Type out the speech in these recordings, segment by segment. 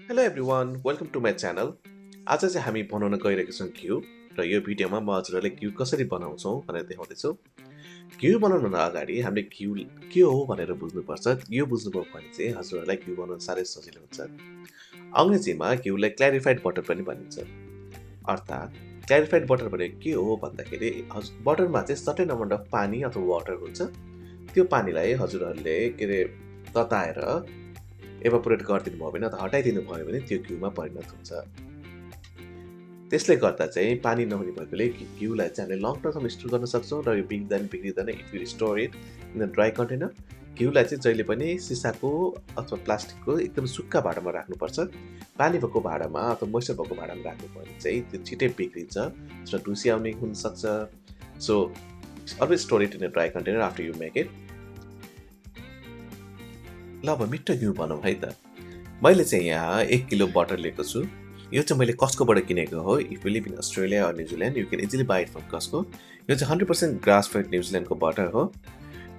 Hello everyone welcome to my channel. आज चाहिँ हामी बनाउन गइरहेको छौँ घिउ र यो भिडियोमा म हजुरहरूले घिउ कसरी बनाउँछौँ भनेर देखाउँदैछु। घिउ बनाउन अगाडि हामीले घिउ के हो भनेर बुझ्नुपर्छ। यो बुझ्नुभयो भने चाहिँ हजुरहरूलाई घिउ बनाउन साह्रै सजिलो हुन्छ। अङ्ग्रेजीमा घिउलाई क्ल्यारिफाइड बटर पनि भनिन्छ। अर्थात् क्ल्यारिफाइड बटर भनेको के हो भन्दाखेरि बटरमा चाहिँ सर्टेन अमाउन्ट अफ पानी अथवा वाटर हुन्छ। त्यो पानीलाई हजुरहरूले तताएर एभापोरेट गरिदिनु भयो भने अथवा हटाइदिनु भयो भने त्यो घिउमा परिणत हुन्छ। त्यसले गर्दा चाहिँ पानी नहुने भएकोले घिउलाई चाहिँ हामीले लङ टर्मसम्म स्टोर गर्न सक्छौँ र यो बिग्रिँदैन if you store it in a dry container. घिउलाई चाहिँ जहिले पनि सिसाको अथवा प्लास्टिकको एकदम सुक्खा भाँडामा राख्नुपर्छ। पानी भएको भाँडामा अथवा मोइस्चर भएको भाँडामा राख्नु भयो भने चाहिँ त्यो छिटै बिग्रिन्छ र ढुसी आउने हुनसक्छ। So always store it in a dry container after you make it. ल अब मिठो घिउ बनाऊँ है त। मैले चाहिँ यहाँ 1 किलो बटर लिएको छु। यो चाहिँ मैले कस्कोबाट किनेको हो। If you live in Australia or New Zealand you can easily buy it from Costco. यो चाहिँ 100% ग्रास फेड न्युजिल्यान्डको बटर हो।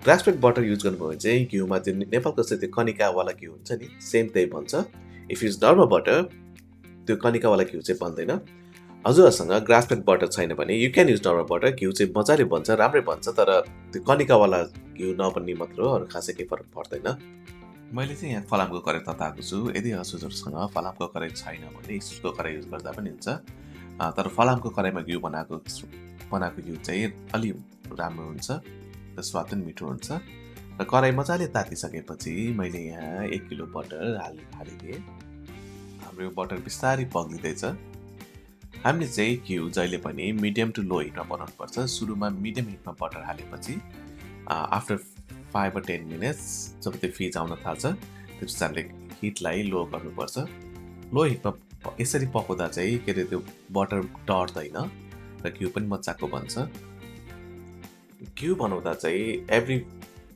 ग्रास फेड बटर युज गर्नुभयो भने चाहिँ घिउमा त्यो नेपालको जस्तै त्यो कनिका वाला घिउ हुन्छ नि, सेम त्यही बन्छ। इफ युज नर्मल बटर त्यो कनिका वाला घिउ चाहिँ बन्दैन। हजुरहरूसँग ग्रास फेड बटर छैन भने you can use normal butter. घिउ चाहिँ मजाले बन्छ, राम्रै बन्छ, तर त्यो कनिका वाला घिउ नबन्ने मात्र हो, अरू खासै केही फरक पर्दैन। मैले चाहिँ यहाँ फलामको कराई तताएको छु। यदि हजुरहरूसँग फलामको कराई छैन भने स्टिलको कराई युज गर्दा पनि हुन्छ। तर फलामको कराईमा घिउ बनाएको घिउ चाहिँ अलि राम्रो हुन्छ र स्वाद पनि मिठो हुन्छ। र कराई मजाले तातिसकेपछि मैले यहाँ 1 किलो बटर हालिदिएँ। हाम्रो यो बटर बिस्तारै पग्लिँदैछ। हामीले चाहिँ घिउ जहिले पनि मिडियम टु लो हिटमा बनाउनुपर्छ। सुरुमा मिडियम हिटमा बटर हालेपछि आफ्टर 5 or 10 मिनट्स जब त्यो फिज आउन थाल्छ त्यसपछि हामीले हिटलाई लो गर्नुपर्छ। लो हिटमा यसरी पकाउँदा चाहिँ त्यो बटर डढ्दैन र घिउ पनि मजाको बन्छ। घिउ बनाउँदा चाहिँ एभ्री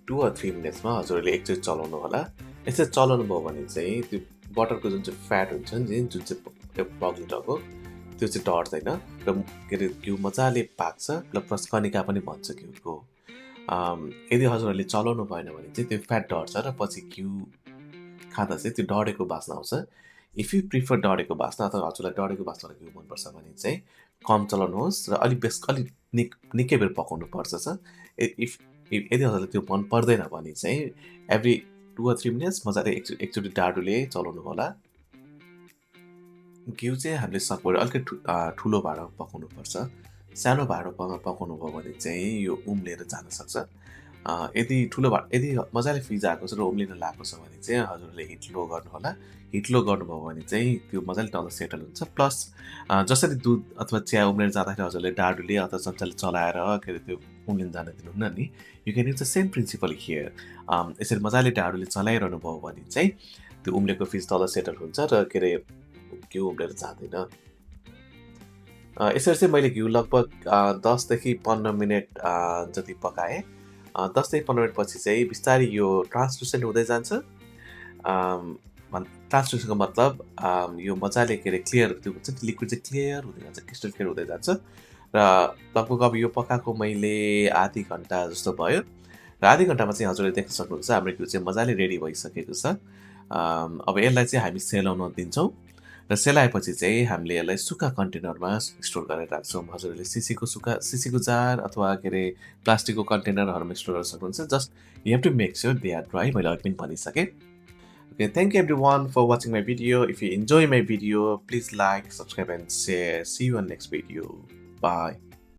2 or 3 मिनट्समा हजुरहरूले एकचोटि चलाउनु होला। यसरी चलाउनु भयो भने चाहिँ त्यो बटरको जुन चाहिँ फ्याट हुन्छ नि, जुन चाहिँ पग्लिरहेको त्यो चाहिँ डढ्दैन र घिउ मजाले पाक्छ र प्लस कनिका पनि बन्छ घिउको। यदि हजुरहरूले चलाउनु भएन भने चाहिँ त्यो फ्याट डढ्छ र पछि घिउ खाँदा चाहिँ त्यो डढेको बास्ना आउँछ। इफ यु प्रिफर डढेको बास्ना अथवा हजुरलाई डढेको बास्नावाला घिउ मनपर्छ भने चाहिँ कम चलाउनुहोस् र अलिक निकै बेर पकाउनु पर्छ। यदि हजुरलाई त्यो मन पर्दैन भने चाहिँ एभ्री 2 or 3 मिनट्स मजाले एकचोटि डाडुले चलाउनु होला। घिउ चाहिँ हामीले सकभर अलिकति ठुलो भाँडामा पकाउनुपर्छ। सानो भाँडामा पकाउनु भयो भने चाहिँ यो उम्लिएर जान सक्छ। यदि मजाले फिज आएको छ र उम्लिन लागेको छ भने चाहिँ हजुरले हिट लो गर्नु होला। हिट लो गर्नुभयो भने चाहिँ त्यो मजाले तल सेटल हुन्छ। प्लस जसरी दुध अथवा चिया उम्लेर जाँदाखेरि हजुरले डाडुले अथवा चम्चाले चलाएर त्यो उम्लिन जान दिनुहुन्न नि, you can use the same principle here. यसरी मजाले डाडुले चलाइरहनु भयो भने चाहिँ त्यो उम्लेको फिज तल सेटल हुन्छ र घिउ उम्लेर जाँदैन। यसरी चाहिँ मैले घिउ लगभग 10 देखि 15 मिनट जति पकाएँ। 10 देखि 15 मिनटपछि चाहिँ बिस्तारै यो ट्रान्सलुसेन्ट हुँदै जान्छ। ट्रान्सलुसेन्टको मतलब यो मजाले क्लियर त्यो हुन्छ नि, लिक्विड चाहिँ क्लियर हुँदै जान्छ, क्रिस्टल क्लियर हुँदै जान्छ। र लगभग अब यो पकाएको मैले आधी घन्टा जस्तो भयो र आधी घन्टामा चाहिँ हजुरले देख्न सक्नुहुन्छ हाम्रो घिउ चाहिँ मजाले रेडी भइसकेको छ। अब यसलाई चाहिँ हामी सेलाउन दिन्छौँ र सेलाएपछि चाहिँ हामीले यसलाई सुक्खा कन्टेनरमा स्टोर गरेर राख्छौँ। हजुरहरूले सिसीको जार अथवा प्लास्टिकको कन्टेनरहरूमा स्टोर गर्न सक्नुहुन्छ। Just you have to make sure they are dry. मैले अघि पनि भनिसकेँ। Okay, thank you everyone for watching my video. If you enjoy my video, please like, subscribe and share. See you on next video. Bye.